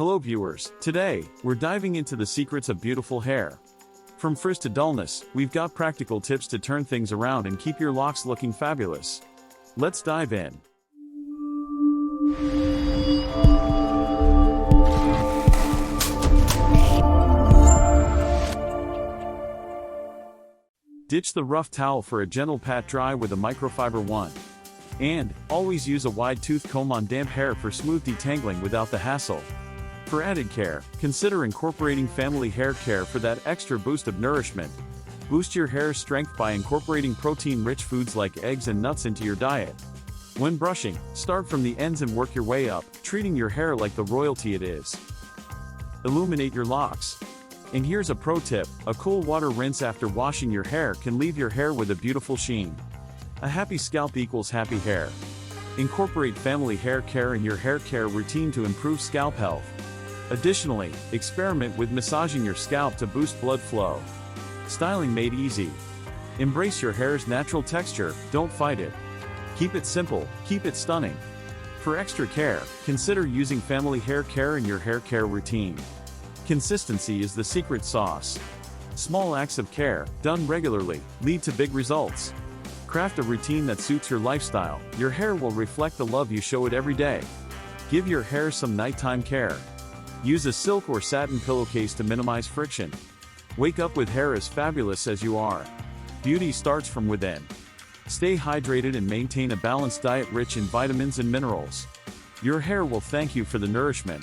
Hello viewers, today, we're diving into the secrets of beautiful hair. From frizz to dullness, we've got practical tips to turn things around and keep your locks looking fabulous. Let's dive in. Ditch the rough towel for a gentle pat dry with a microfiber one. And, always use a wide tooth comb on damp hair for smooth detangling without the hassle. For added care, consider incorporating family hair care for that extra boost of nourishment. Boost your hair's strength by incorporating protein-rich foods like eggs and nuts into your diet. When brushing, start from the ends and work your way up, treating your hair like the royalty it is. Illuminate your locks. And here's a pro tip, a cool water rinse after washing your hair can leave your hair with a beautiful sheen. A happy scalp equals happy hair. Incorporate family hair care in your hair care routine to improve scalp health. Additionally, experiment with massaging your scalp to boost blood flow. Styling made easy. Embrace your hair's natural texture, don't fight it. Keep it simple, keep it stunning. For extra care, consider using family hair care in your hair care routine. Consistency is the secret sauce. Small acts of care, done regularly, lead to big results. Craft a routine that suits your lifestyle, your hair will reflect the love you show it every day. Give your hair some nighttime care. Use a silk or satin pillowcase to minimize friction. Wake up with hair as fabulous as you are. Beauty starts from within. Stay hydrated and maintain a balanced diet rich in vitamins and minerals. Your hair will thank you for the nourishment.